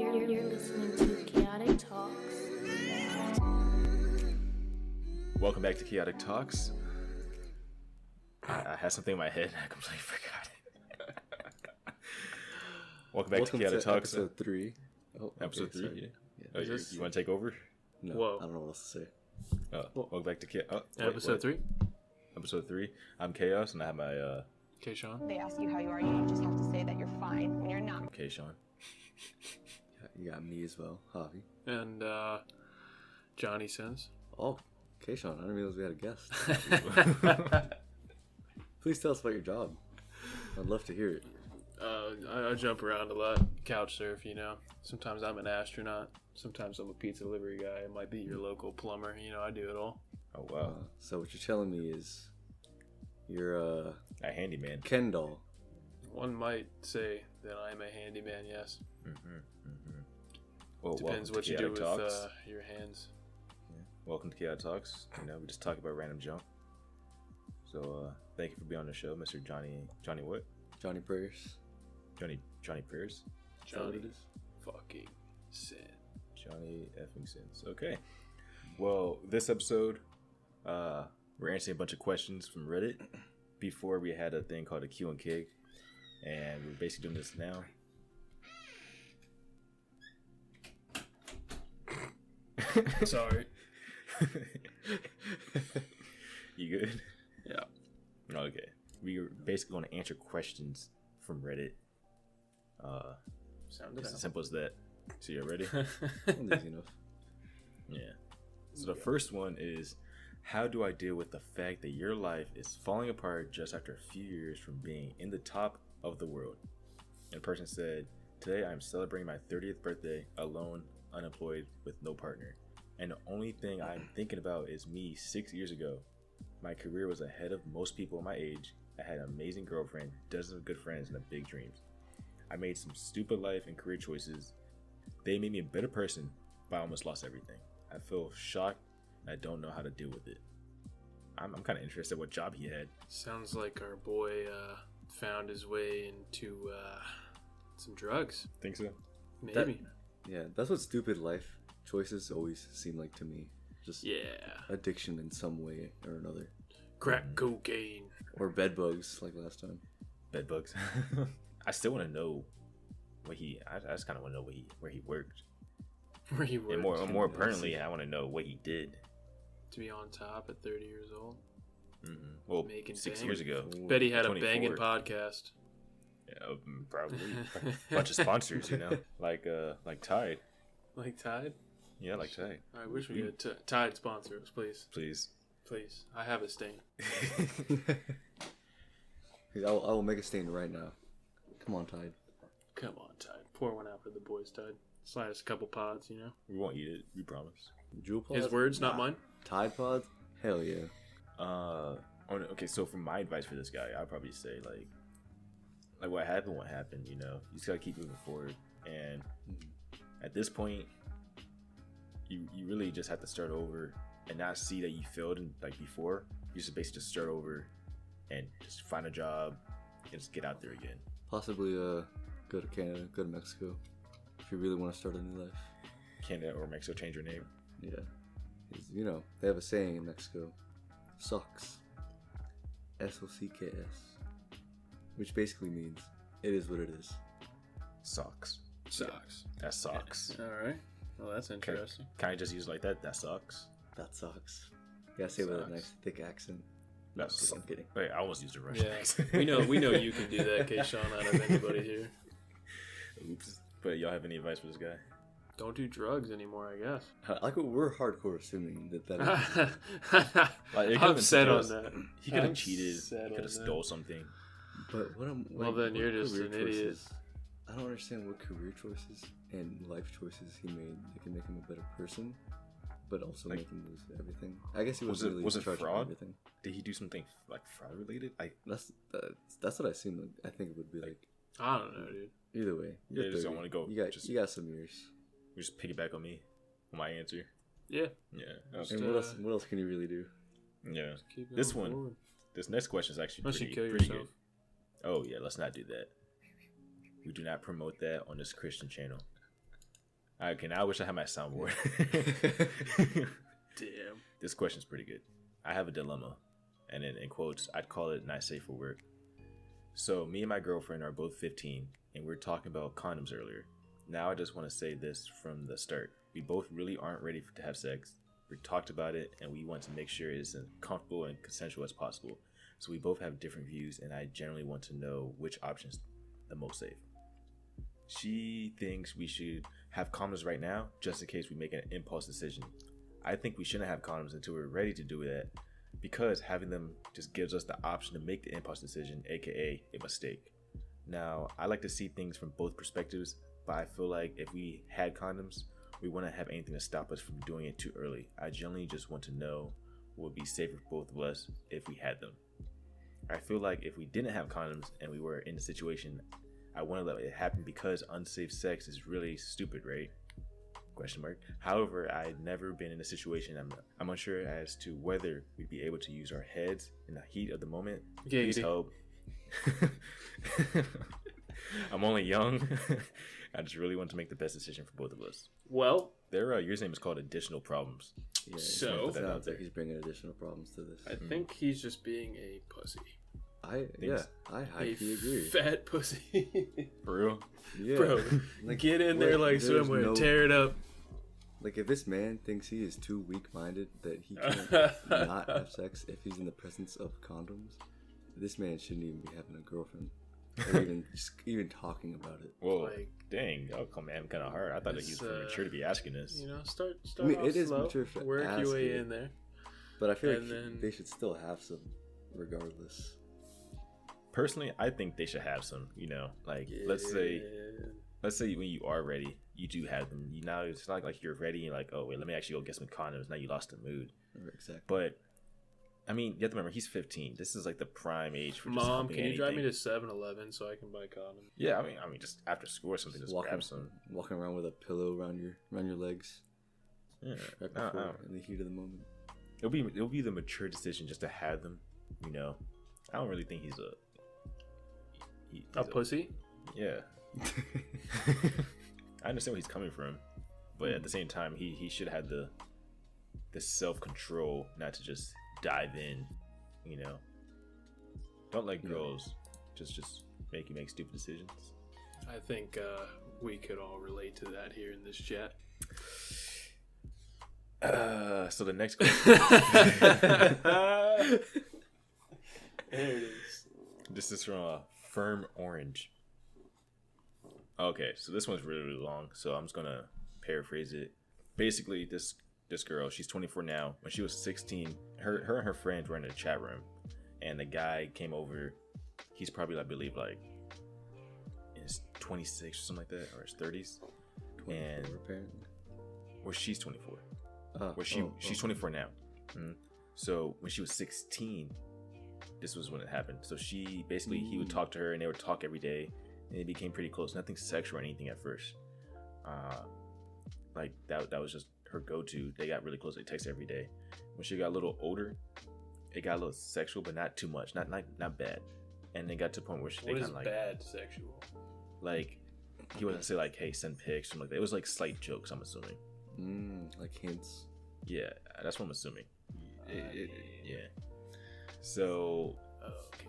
You're listening to Chaotic Talks. Welcome back to Chaotic Talks. I had something in my head and I completely forgot it. Welcome back to Chaotic Talks. Episode 3. Oh, episode 3? Sorry. Yeah. You want to take over? No, Whoa. I don't know what else to say. Welcome back to Episode 3. Episode 3. I'm Chaos and I have my... Okay, Sean. They ask you how you are, you just have to say that you're fine when you're not. Okay, Sean. You got me as well, Javi. And Johnny Sins. Oh, okay, Sean. I didn't realize we had a guest. Please tell us about your job. I'd love to hear it. I jump around a lot. Couch surf, you know. Sometimes I'm an astronaut. Sometimes I'm a pizza delivery guy. I might be your local plumber. You know, I do it all. Oh, wow. So what you're telling me is you're A handyman. Ken doll. One might say that I'm a handyman, yes. Well, Depends welcome what to you do Chaotic with Talks. your hands. Welcome to Chaotic Talks. You know, we just talk about random junk. So, thank you for being on the show, Mr. Johnny what? Johnny Prayers. Johnny Prayers? Is that what Johnny it is? fucking Sin. Johnny effing Sins. Okay. Well, this episode, we're answering a bunch of questions from Reddit. Before we had a thing called a Q and K, and we're basically doing this now. Sorry. You good? Yeah. Okay. We are basically going to answer questions from Reddit. Sound It's it as simple as that. So you ready? Easy enough. Yeah. So the first one is, how do I deal with the fact that your life is falling apart just after a few years from being in the top of the world? And a person said, today I'm celebrating my 30th birthday alone, unemployed, with no partner. And the only thing I'm thinking about is me 6 years ago. My career was ahead of most people my age. I had an amazing girlfriend, dozens of good friends, and big dreams. I made some stupid life and career choices. They made me a better person, but I almost lost everything. I feel shocked. I don't know how to deal with it. I'm kind of interested what job he had. Sounds like our boy found his way into some drugs. Think so? Maybe. Yeah, that's what stupid life choices always seem like to me. Just Yeah. addiction in some way or another. Crack cocaine. Or bed bugs like last time. Bed bugs. I still want to know what I just kind of want to know where he worked. Where he worked. And more importantly, I want to know what he did. To be on top at 30 years old. Well, Making 6 bang. years ago. Bet he had a 24. banging podcast. Yeah, probably. A bunch of sponsors, you know, like Tide. Like Tide? Yeah, like Tide. I wish we had Tide sponsor us, please. Please. Please. I have a stain. I will make a stain right now. Come on, Tide. Come on, Tide. Pour one out for the boys, Tide. Slide us a couple pods, you know? We won't eat it. We promise. Jewel pods? His words, not mine. Tide pods? Hell yeah. Okay, so for my advice for this guy, I'd probably say like what happened, you know. You just gotta keep moving forward, and at this point, you really just have to start over and not see that you failed in like before. You just basically just start over and just find a job and just get out there again. Possibly go to Canada, go to Mexico, if you really want to start a new life. Canada or Mexico, change your name. Yeah. 'Cause, you know, they have a saying in Mexico, socks. S-O-C-K-S. Which basically means, it is what it is. Sucks. Sucks. That sucks. Alright. Well, that's interesting. Can I just use it like that? That sucks. That sucks. You gotta say it with a Sucks. nice thick accent. That sucks. I'm kidding. Wait, I almost used a Russian Yeah. accent. we know you can do that, Kayshawn, out of anybody here. Oops. But y'all have any advice for this guy? Don't do drugs anymore, I guess. Like we're hardcore assuming that Like, it could've I'm been set something on else. that. He could I'm have cheated. set Could on have that. stole something. But Well, then you're just career an idiot. I don't understand what career choices and life choices he made that can make him a better person, but also Like- make him lose everything. I guess he Was wasn't really it in charge of fraud? everything. Did he do something like fraud related? That's what I assume. I think it would be like I don't know, dude. either way. Yeah, You're just 30. don't wanna go- You got some years. You just piggyback on me, on my answer. Yeah. Yeah. Just, And what else can you really do? Yeah. Keep going This one, forward. this next question is actually Unless you pretty, kill pretty yourself. good. Oh yeah, let's not do that. We do not promote that on this Christian channel. Okay, now I wish I had my soundboard. Damn. This question's pretty good. I have a dilemma, and in quotes, I'd call it not safe for work. So me and my girlfriend are both 15, and we were talking about condoms earlier. Now I just want to say this from the start. We both really aren't ready to have sex. We talked about it, and we want to make sure it's as comfortable and consensual as possible. So we both have different views, and I generally want to know which option's the most safe. She thinks we should have condoms right now, just in case we make an impulse decision. I think we shouldn't have condoms until we're ready to do that, because having them just gives us the option to make the impulse decision, aka a mistake. Now, I like to see things from both perspectives, but I feel like if we had condoms, we wouldn't have anything to stop us from doing it too early. I generally just want to know what would be safer for both of us if we had them. I feel like if we didn't have condoms and we were in a situation, I want to let it happen because unsafe sex is really stupid, right? Question mark. However, I've never been in a situation. I'm unsure as to whether we'd be able to use our heads in the heat of the moment. Yeah, Please help. I'm only young. I just really want to make the best decision for both of us. Well, Their username is called Additional Problems. Yeah, So- it sounds like he's bringing additional problems to this. I think he's just being a pussy. I Thanks. highly agree. Fat pussy. For real? Yeah, Bro, like, get in there like there's swimwear, no- tear it up. Like, if this man thinks he is too weak-minded that he can't not have sex if he's in the presence of condoms, this man shouldn't even be having a girlfriend, or even talking about it. Whoa, Like- dang. Oh, come on, kind of hard. I thought that he was mature to be asking this. You know, start I mean, off it is slow, mature to work ask your way it. in there. But I feel And like then- they should still have some, regardless. Personally, I think they should have some, like, let's say when you are ready, you do have them. You now it's not like you're ready and like, oh wait, let me actually go get some condoms. Now you lost the mood. Exactly. But I mean, you have to remember he's 15. This is like the prime age for just Mom, humping can you drive me anything. to 7-Eleven so I can buy condoms? Yeah, I mean, just after school or something, just grab some. walking around with a pillow around your legs, Yeah, right I don't before know. in the heat of the moment. It'll be the mature decision just to have them. I don't really think he's he's A pussy? Yeah. I understand where he's coming from, but at the same time, he should have the self-control not to just dive in. Don't let girls just make you make stupid decisions. I think we could all relate to that here in this chat. So the next question. There it is. This is from Firm Orange. Okay, so this one's really, really long, so I'm just gonna paraphrase it. Basically, this girl, she's 24 now. When she was 16, her and her friends were in a chat room, and the guy came over. He's probably, I believe, like in his 26 or something like that, or his 30s. 24, And apparently. well, she's 24. Oh, She's 24 now. Mhm. So when she was 16, this was when it happened. So she basically, he would talk to her, and they would talk every day, and they became pretty close. Nothing sexual or anything at first. Like that was just her go-to. They got really close. They text every day. When she got a little older, it got a little sexual, but not too much, not bad. And they got to a point where they What kind is of like, bad sexual? like, he wouldn't say like, hey, send pics, something like that. It was like slight jokes, I'm assuming. Like hints. Yeah, that's what I'm assuming. Yeah. So Okay.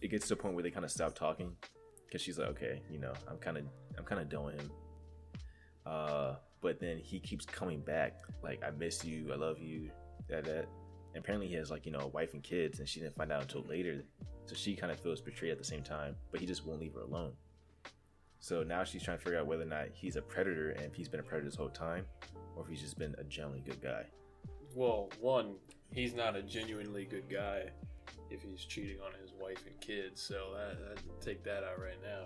it gets to a point where they kind of stop talking because she's like, okay, I'm kind of done with him. But then he keeps coming back, like, I miss you, I love you, that. And apparently he has, like, a wife and kids, and she didn't find out until later. So she kind of feels betrayed at the same time, but he just won't leave her alone. So now she's trying to figure out whether or not he's a predator, and if he's been a predator this whole time, or if he's just been a genuinely good guy. Well, one, he's not a genuinely good guy if he's cheating on his wife and kids, so I'd take that out right now.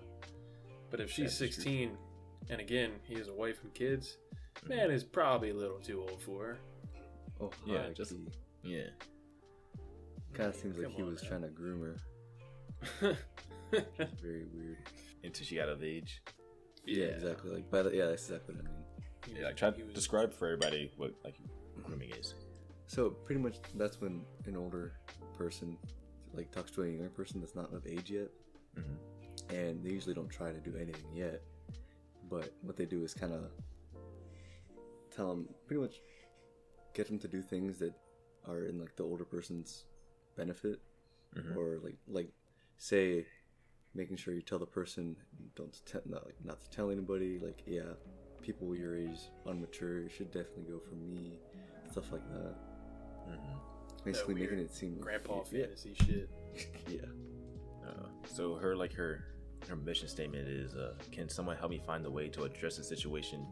But if she's That's 16, and again, he has a wife and kids, man is probably a little too old for her. Oh, Yeah, high just- key. Yeah. Kind of seems like Come he on, was man. trying to groom her. Very weird. Until she got of age. Yeah, exactly. Like that's exactly what I mean. Yeah, like, try to describe for everybody what, like, grooming is. So pretty much that's when an older person like talks to a younger person that's not of age yet, Mhm. and they usually don't try to do anything yet. but what they do is kind of tell them, pretty much get them to do things that are in like the older person's benefit, or like say making sure you tell the person not to tell anybody, like, yeah, people your age unmature, you should definitely go for me, stuff like that. Basically making it seem grandpa like, fantasy shit. yeah. So her mission statement is, can someone help me find the way to address the situation,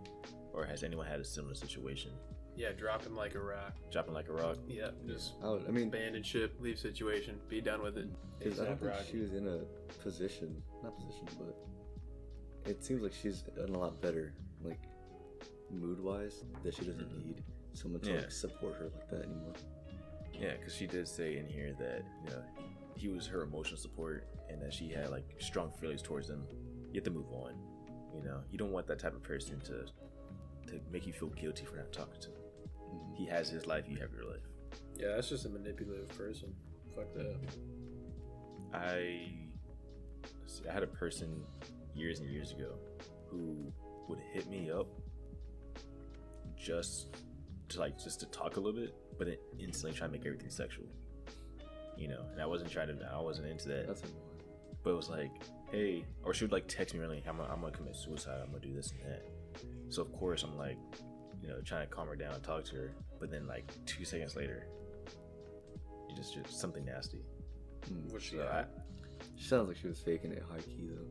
or has anyone had a similar situation? Yeah, drop him like a rock. Dropping like a rock. Yeah, just I mean, abandon ship, leave situation, be done with it. because I don't think Rocky. she was in a position, but it seems like she's in a lot better, like mood-wise, that she doesn't need someone to like support her like that anymore. Yeah, because she did say in here that, you know, he was her emotional support and that she had like strong feelings towards him. You have to move on. You know, you don't want that type of person to make you feel guilty for not talking to him. He has his life, you have your life. Yeah, that's just a manipulative person. Fuck that. I had a person years and years ago who would hit me up just to talk a little bit, but then instantly try to make everything sexual. You know, and I wasn't into that. That's annoying. But it was like, hey, or she would like text me really, I'm gonna commit suicide, I'm gonna do this and that. So of course I'm like, you know, trying to calm her down and talk to her, but then like 2 seconds later, you just something nasty. What's she So at? She sounds like she was faking it high key though.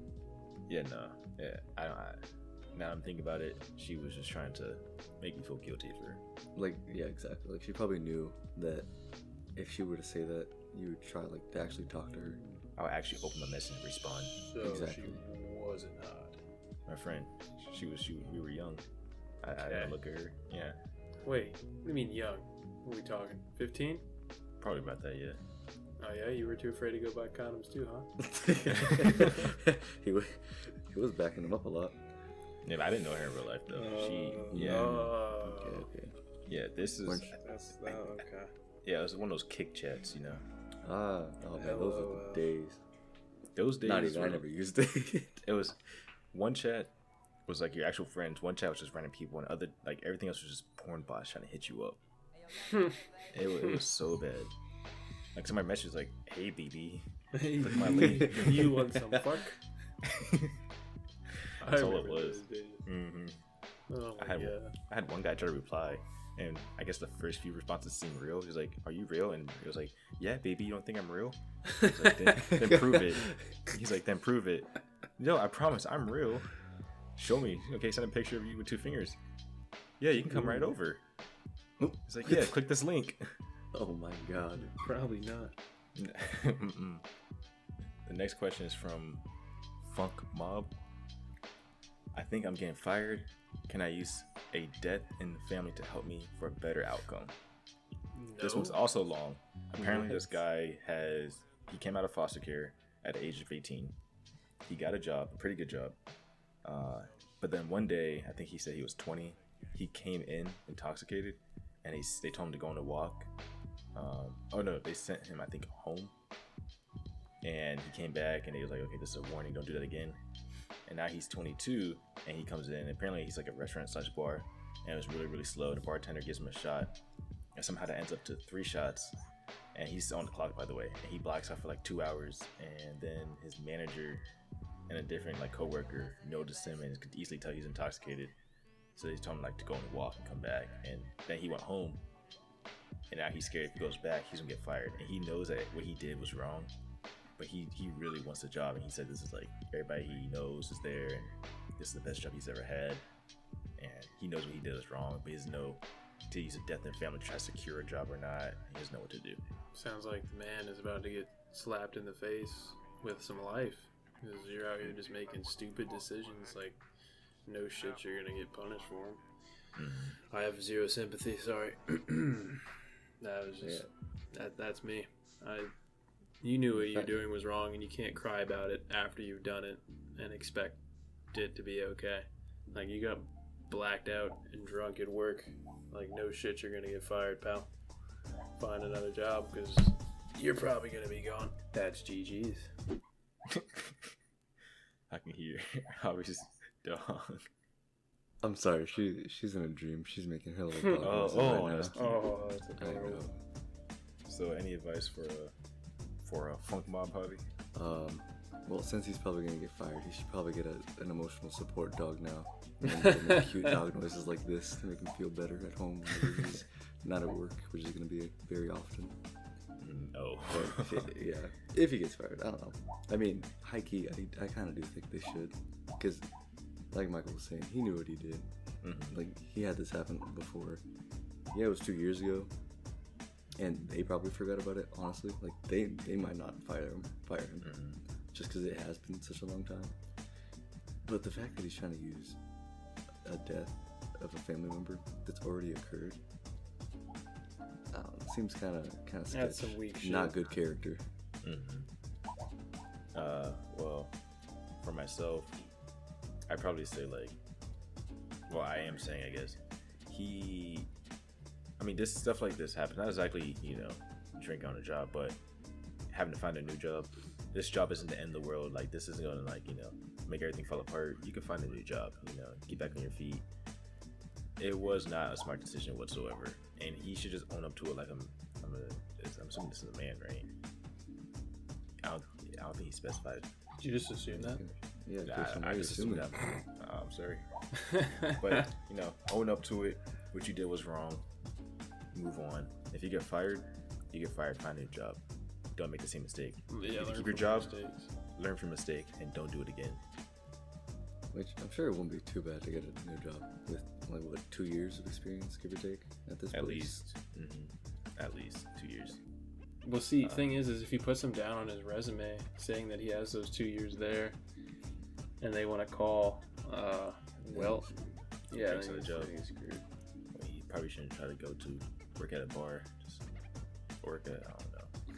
Yeah, no, yeah, now I'm thinking about it, she was just trying to make me feel guilty for. Like, yeah, exactly. Like she probably knew that if she were to say that, you would try like to actually talk to her. I would actually open my message and respond. So Exactly. she wasn't hot. My friend, we were young. I Okay. look at her, yeah, Wait, what do you mean young? What are we talking? 15? probably about that, yeah. Oh yeah, you were too afraid to go buy condoms too, huh? he was backing him up a lot. Yeah, but I didn't know her in real life though. Okay. Yeah, this is, That's okay. yeah, it was one of those kick chats, you know. Oh man, those are the days. Those days, Not even. I never used it. it was one chat was like your actual friends, one chat was just random people, and other like everything else was just porn bots trying to hit you up. it was so bad. Like somebody messaged like, "Hey BB, Hey, look at my link." you want some fuck? That's all it remember was. those days. Oh my God. I had one guy try to reply, and I guess the first few responses seemed real. He was like, "Are you real?" And he was like, "Yeah, baby, you don't think I'm real?" He's like, then prove it. He's like, "Then prove it." No, I promise, I'm real. Show me. Okay, send a picture of you with 2 fingers. Yeah, you can come right over. He's like, "Yeah, click this link." Oh my god. Probably not. Mm-mm. The next question is from Funk Mob. I think I'm getting fired. Can I use a death in the family to help me for a better outcome? This one's also long. Apparently this guy he came out of foster care at the age of 18. He got a job, a pretty good job. But then one day, I think he said he was 20, he came in intoxicated, and they told him to go on a walk. They sent him, I think, home. And he came back and he was like, okay, this is a warning, don't do that again. And now he's 22 and he comes in, and apparently he's like a restaurant/bar, and it was really, really slow. The bartender gives him a shot, and somehow that ends up to 3 shots. And he's on the clock, by the way, and he blacks out for like 2 hours. And then his manager and a different like coworker noticed him and could easily tell he's intoxicated. So they told him like to go on a walk and come back. And then he went home, and now he's scared if he goes back, he's gonna get fired. And he knows that what he did was wrong, but he really wants the job. And he said this is like everybody he knows is there, and this is the best job he's ever had. And he knows what he did is wrong, but he doesn't know to use a death in the family to try to secure a job or not. He doesn't know what to do. Sounds like the man is about to get slapped in the face with some life. Because you're out here just making stupid decisions, like no shit you're gonna get punished for them. Mm-hmm. I have zero sympathy, sorry. That was just, that's me. You knew what you were doing was wrong, and you can't cry about it after you've done it and expect it to be okay. Like, you got blacked out and drunk at work. Like, no shit, you're gonna get fired, pal. Find another job, because you're probably gonna be gone. That's GG's. I can hear how he's Dog. I'm sorry, she's in a dream. She's making her little dog noises right now. That's cute. Oh, that's I adorable. know. So, any advice for a funk mob hobby? Well, since he's probably gonna get fired, he should probably get an emotional support dog now. And he'll make cute dog noises like this to make him feel better at home whenever he's not at work, which is gonna be very often. No. But, yeah, if he gets fired, I don't know. I mean, high key, I kind of do think they should, because, like Michael was saying, he knew what he did. Mm-hmm. Like, he had this happen before. Yeah, it was 2 years ago, and they probably forgot about it. Honestly, like they might not fire him, Mm-hmm. just because it has been such a long time. But the fact that he's trying to use a death of a family member that's already occurred, seems kind of sketchy. That's some weak shit. Not good character. Well, for myself, I'd probably say I am saying, I guess, this stuff like this happens. Not exactly, drinking on a job, but having to find a new job. This job isn't the end of the world. Like, this isn't gonna, make everything fall apart. You can find a new job, get back on your feet. It was not a smart decision whatsoever, and he should just own up to it. I'm assuming this is a man, right? I don't think he specified. Did you just assume that? Yeah, I just assumed that. I'm sorry, but own up to it. What you did was wrong. Move on. If you get fired, you get fired. Find a new job. Don't make the same mistake. Yeah, if you keep your job, learn from your mistake, and don't do it again. Which I'm sure it won't be too bad to get a new job with 2 years of experience, give or take, at this At place. least. At least 2 years. Well, see, thing is if he puts him down on his resume saying that he has those 2 years there, and they want to call, yeah, Breaks then the he's job. screwed. You probably shouldn't try to go to work at a bar. Just work at,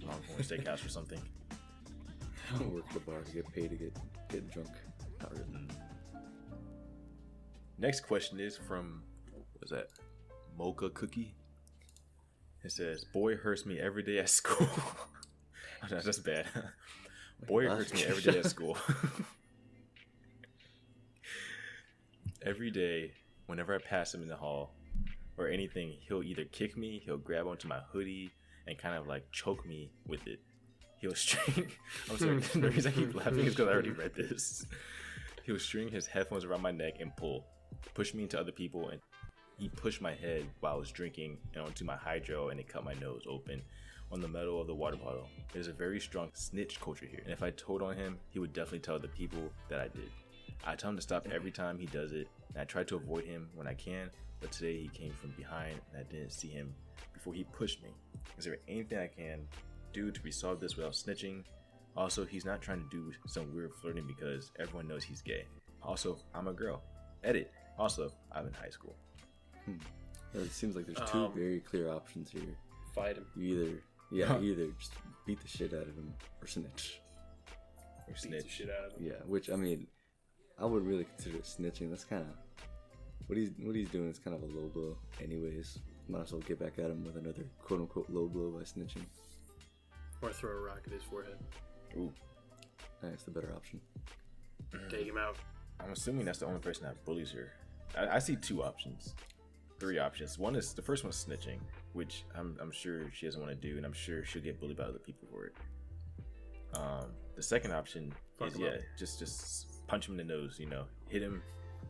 Longhorn Steakhouse or something. Work at the bar to get paid to get drunk. Not really. Next question is from, what's that? Mocha Cookie. It says, "Boy hurts me every day at school." Oh, no, that's bad. Boy hurts me every day at school. Every day, whenever I pass him in the hall or anything, he'll either kick me, he'll grab onto my hoodie and kind of choke me with it. He'll string. I'm sorry, the reason I keep laughing is because I already read this. He'll string his headphones around my neck and push me into other people, and he pushed my head while I was drinking onto my hydro, and it cut my nose open on the metal of the water bottle. There's a very strong snitch culture here, and if I told on him, he would definitely tell the people that I did. I tell him to stop every time he does it, and I try to avoid him when I can, but today he came from behind, and I didn't see him before he pushed me. Is there anything I can do to resolve this without snitching? Also, he's not trying to do some weird flirting because everyone knows he's gay. Also, I'm a girl. Edit. Also, I'm in high school. It seems like there's two very clear options here. Fight him. You either just beat the shit out of him or snitch. Or Beat the snitch. shit out of him. Yeah, which I would really consider it snitching. That's kind of what he's doing is kind of a low blow. Anyways, might as well get back at him with another quote unquote low blow by snitching. Or throw a rock at his forehead. Ooh. That's the better option. Take him out. I'm assuming that's the only person that bullies her. I see 3 options. The first one's snitching, which I'm sure she doesn't want to do, and I'm sure she'll get bullied by other people for it. The second option is just punch him in the nose. Hit him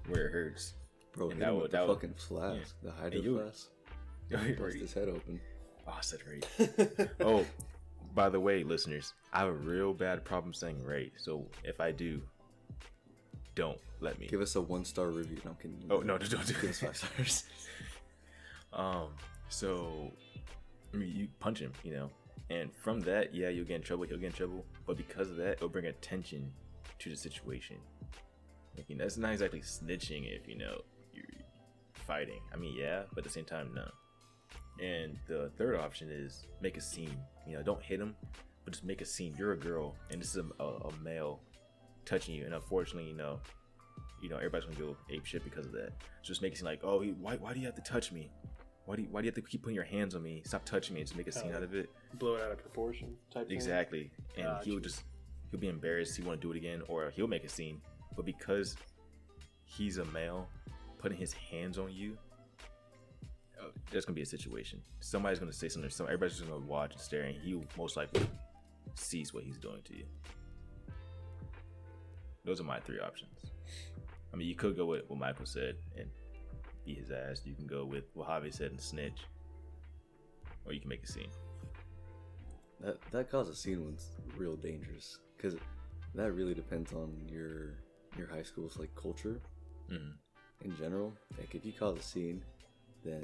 where it hurts. Bro, And hit him with the would- fucking flask, the hydro And you- flask. Right. Bust his head open. Oh, I said right. Oh, by the way, listeners, I have a real bad problem saying right. So if I do, don't let me. Give us a 1-star review. No, can you? Oh no, don't do Give us it. 5 stars. So you punch him, and from that, yeah, you'll get in trouble. He'll get in trouble, but because of that, it'll bring attention to the situation. That's not exactly snitching if you're fighting. Yeah, but at the same time, no. And the third option is make a scene. Don't hit him, but just make a scene. You're a girl, and this is a male touching you, and unfortunately, everybody's gonna go ape shit because of that. So just make it seem like, oh, why do you have to touch me? Why do you have to keep putting your hands on me? Stop touching me, and just make a scene out of it. Blow it out of proportion type thing. Exactly. And Gotcha. he'll be embarrassed. He won't do it again, or he'll make a scene. But because he's a male putting his hands on you, there's gonna be a situation. Somebody's gonna say something. Everybody's just gonna watch and stare, and he most likely sees what he's doing to you. Those are my 3 options. I mean, you could go with what Michael said and beat his ass. You can go with what Javi said and snitch, or you can make a scene. That cause a scene one's real dangerous because that really depends on your high school's like culture in general. Like if you cause a scene, then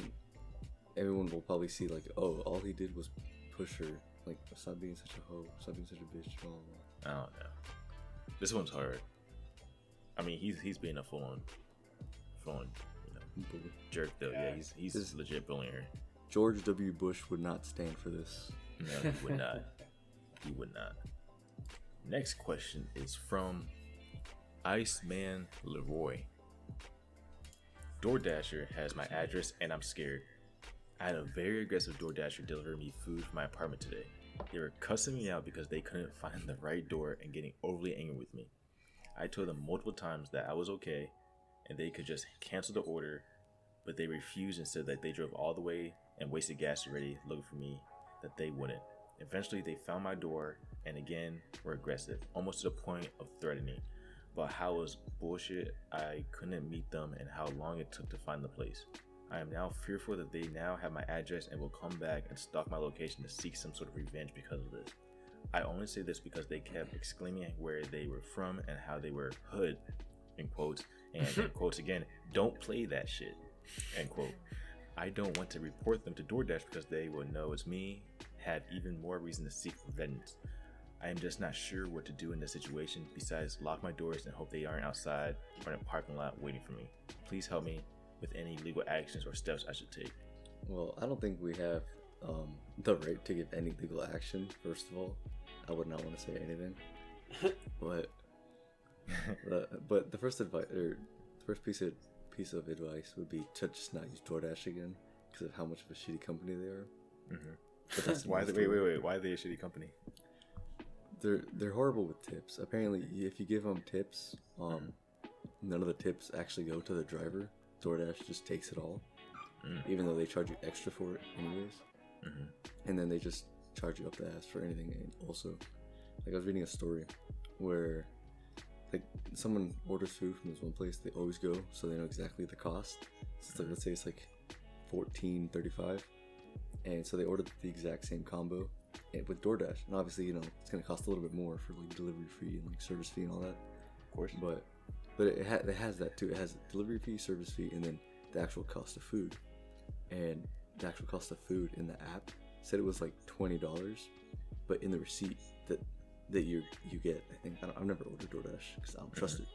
everyone will probably see like, oh, all he did was push her. Like, stop being such a hoe, stop being such a bitch. Blah, blah. I don't know. This one's hard. I mean, he's being a full on, jerk though. Yeah, he's legit bullying her. George W. Bush would not stand for this. No, he would not. He would not. Next question is from Iceman Leroy. DoorDasher has my address and I'm scared. I had a very aggressive DoorDasher deliver me food from my apartment today. They were cussing me out because they couldn't find the right door and getting overly angry with me. I told them multiple times that I was okay and they could just cancel the order, but they refused and said that they drove all the way and wasted gas already looking for me, that they wouldn't. Eventually they found my door and again were aggressive, almost to the point of threatening, about how it was bullshit I couldn't meet them and how long it took to find the place. I am now fearful that they now have my address and will come back and stalk my location to seek some sort of revenge because of this. I only say this because they kept exclaiming where they were from and how they were hood, in quotes, and in quotes again, don't play that shit, end quote. I don't want to report them to DoorDash because they will know it's me, have even more reason to seek revenge. I am just not sure what to do in this situation besides lock my doors and hope they aren't outside or in a parking lot waiting for me. Please help me with any legal actions or steps I should take. Well, I don't think we have the right to give any legal action. First of all, I would not want to say anything. but the first advice, or the first piece of advice would be to just not use DoorDash again because of how much of a shitty company they are. Mm-hmm. But that's wait. Why are they a shitty company? They're horrible with tips. Apparently, if you give them tips, none of the tips actually go to the driver. DoorDash just takes it all, even though they charge you extra for it anyways. And then they just charge you up the ass for anything. And also, like I was reading a story where like someone orders food from this one place, they always go so they know exactly the cost. So let's say it's like $14.35, and so they ordered the exact same combo with DoorDash. And obviously, you know, it's gonna cost a little bit more for like delivery fee and like service fee and all that. Of course. But it has that too. It has delivery fee, service fee, and then the actual cost of food. And the actual cost of food in the app said it was like $20, but in the receipt that you get, I think I've never ordered DoorDash because I don't trust it.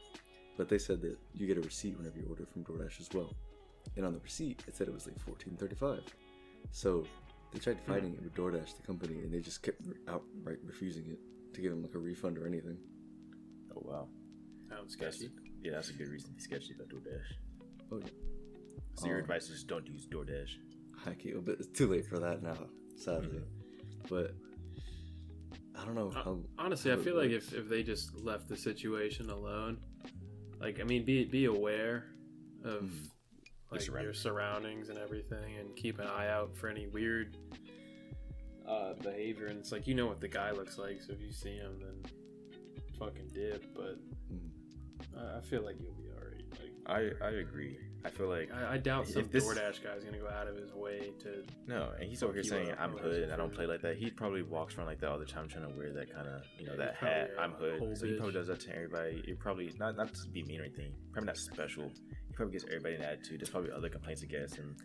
But they said that you get a receipt whenever you order from DoorDash as well. And on the receipt, it said it was like $14.35. So they tried fighting it with DoorDash, the company, and they just kept outright refusing it to give them like a refund or anything. Oh wow. Sounds sketchy. Yeah, that's a good reason to be sketchy about DoorDash. Oh yeah. So your advice is just don't use DoorDash. I can't, but it's too late for that now, sadly. But I don't know. Honestly, I feel like if they just left the situation alone, like I mean, be aware of like your surroundings and everything, and keep an eye out for any weird behavior. And it's like, you know what the guy looks like, so if you see him, then fucking dip. But I feel like you'll be alright. Like I agree. I feel like I doubt some DoorDash guy's gonna go out of his way to. No, and he's over here saying I'm hood and I don't play like that. He probably walks around like that all the time, trying to wear that kind of, you know, that hat. I'm hood, so he probably does that to everybody. It probably not to be mean or anything. Probably not special. He probably gets everybody an attitude. There's probably other complaints against him,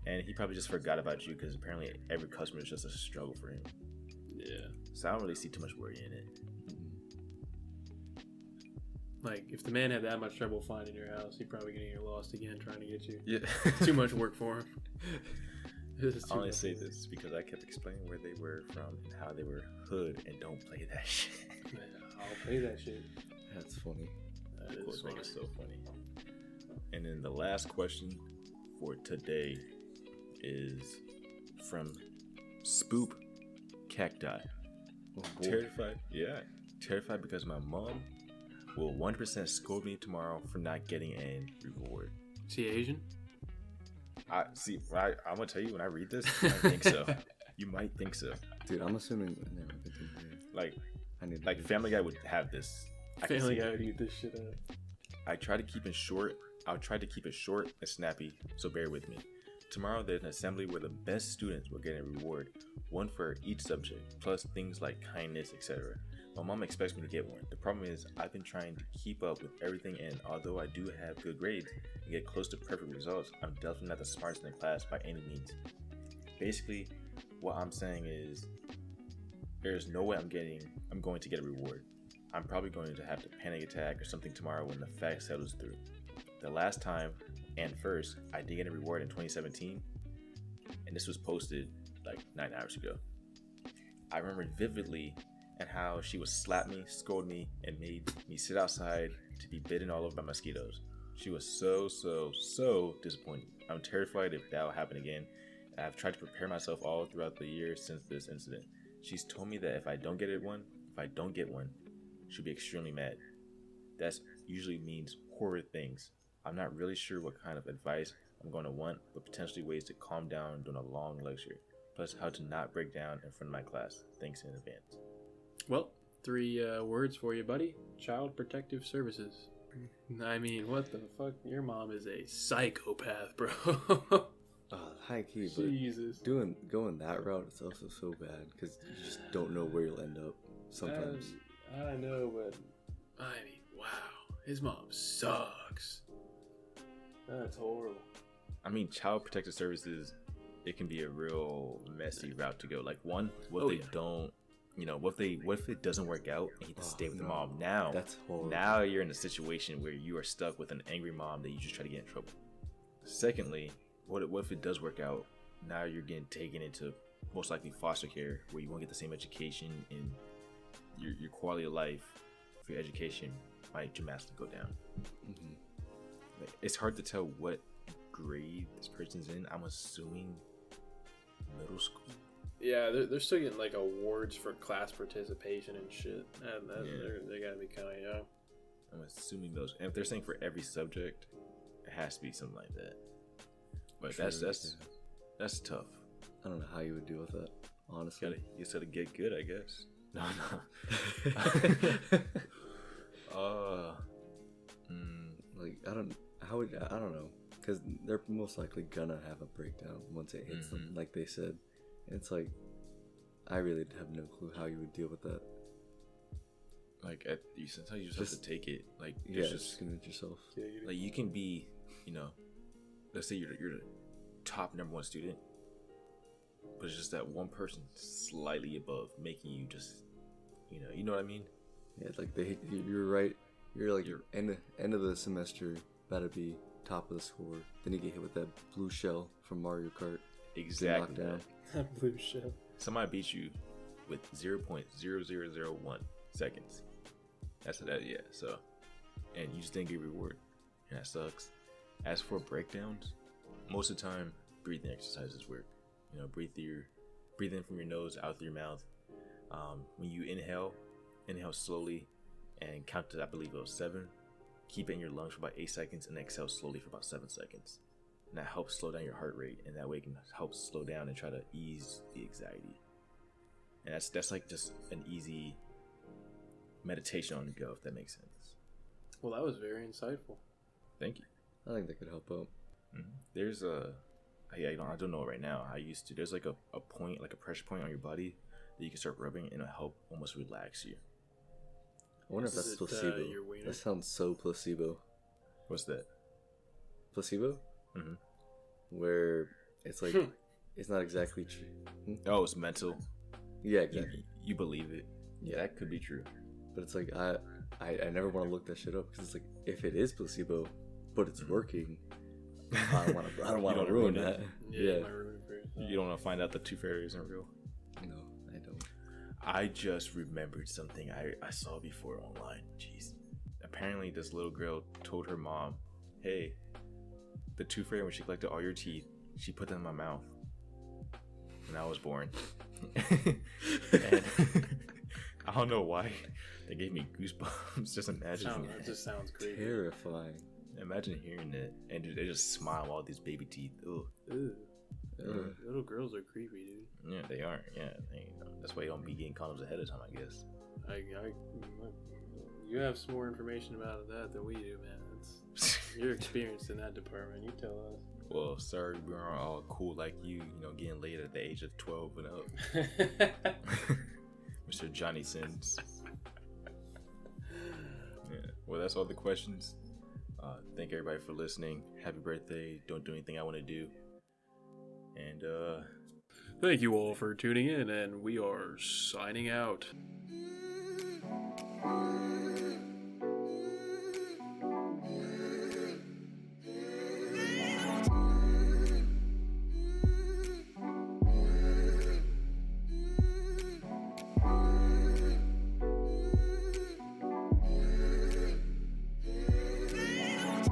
and he probably just forgot about you because apparently every customer is just a struggle for him. Yeah. So I don't really see too much worry in it. Like, if the man had that much trouble finding your house, he'd probably get lost again trying to get you. Yeah. Too much work for him. I only say this because I kept explaining where they were from and how they were hood and don't play that shit. Man, I'll play that shit. That's funny. That of course, make it so funny. And then the last question for today is from Spoop Cacti. Oh, terrified because my mom will 1% scold me tomorrow for not getting a reward. Is he Asian? I'm gonna tell you when I read this, I think so. You might think so. Dude, I'm assuming. Like Family Guy would have this. Family Guy would eat this shit up. I try to keep it short. I'll try to keep it short and snappy, so bear with me. Tomorrow there's an assembly where the best students will get a reward, one for each subject, plus things like kindness, etc. My mom expects me to get one. The problem is I've been trying to keep up with everything, and although I do have good grades and get close to perfect results, I'm definitely not the smartest in the class by any means. Basically, what I'm saying is there's no way I'm going to get a reward. I'm probably going to have to panic attack or something tomorrow when the fact settles through. The last time and first I did get a reward in 2017, and this was posted like 9 hours ago. I remember vividly and how she would slap me, scold me, and made me sit outside to be bitten all over by mosquitoes. She was so disappointed. I'm terrified if that will happen again. I've tried to prepare myself all throughout the years since this incident. She's told me that if I don't get one, she'll be extremely mad. That usually means horrid things. I'm not really sure what kind of advice I'm going to want, but potentially ways to calm down during a long lecture, plus how to not break down in front of my class. Thanks in advance. Well, 3 words for you, buddy. Child Protective Services. I mean, what the fuck? Your mom is a psychopath, bro. High key, but Jesus. Going that route is also so bad because you just don't know where you'll end up sometimes. I know, but I mean, wow. His mom sucks. That's horrible. I mean, Child Protective Services, it can be a real messy route to go. Like, what if it doesn't work out and you have to stay with the mom? Now, that's horrible. Now you're in a situation where you are stuck with an angry mom that you just try to get in trouble. Secondly, what if it does work out? Now you're getting taken into most likely foster care, where you won't get the same education, and your quality of life for your education might dramatically go down. Mm-hmm. It's hard to tell what grade this person's in. I'm assuming middle school. Yeah, they're still getting like awards for class participation and shit. And they gotta be kind of young. I'm assuming those. And if they're saying for every subject, it has to be something like that. But that's tough. I don't know how you would deal with that, honestly. You just gotta get good, I guess. No. Like I don't know, because they're most likely gonna have a breakdown once it hits them, like they said. It's like I really have no clue how you would deal with that. Like sometimes you just have to take it. Like just commit yourself. Like you can be, let's say you're the top number 1 student, but it's just that one person slightly above making you just, you know what I mean? Yeah, like you're right. You're like end of the semester, about to be top of the score. Then you get hit with that blue shell from Mario Kart. Exactly. That blue shell. Somebody beats you with 0.0001 seconds. That's that. Yeah. So, and you just didn't get a reward. And that sucks. As for breakdowns, most of the time, breathing exercises work. Breathe in from your nose, out through your mouth. When you inhale slowly and count to, I believe it was 7. Keep it in your lungs for about 8 seconds and exhale slowly for about 7 seconds. And that helps slow down your heart rate, and that way it can help slow down and try to ease the anxiety. And that's like just an easy meditation on the go, if that makes sense. Well, that was very insightful. Thank you. I think that could help out. Mm-hmm. There's I don't know right now. There's like a point, like a pressure point on your body that you can start rubbing, and it'll help almost relax you. I wonder if that's placebo. Your wiener? That sounds so placebo. What's that? Placebo? Mm-hmm. Where it's like it's not exactly true. Oh, it's mental. Yeah, exactly. You believe it. Yeah, that could be true. But it's like I never want to look that shit up, because it's like, if it is placebo, but it's working, I don't want to ruin that. Yeah. You don't want to find out the tooth fairy isn't real. No, I don't. I just remembered something I saw before online. Jeez. Apparently, this little girl told her mom, "Hey, the tooth fairy, when she collected all your teeth, she put them in my mouth when I was born." And I don't know why. They gave me goosebumps. Just imagining It just sounds creepy. Terrifying. Imagine hearing it, and they just smile all these baby teeth. Ugh. Ew. Ugh. Little girls are creepy, dude. Yeah, they are. Yeah, that's why you don't be getting condoms ahead of time, I guess. You have some more information about that than we do, man. You're experienced in that department. You tell us. Well, sorry, we aren't all cool like you, getting laid at the age of 12 and up. Mr. Johnny Sins. Yeah. Well, that's all the questions. Thank everybody for listening. Happy birthday. Don't do anything I want to do. And, Thank you all for tuning in, and we are signing out.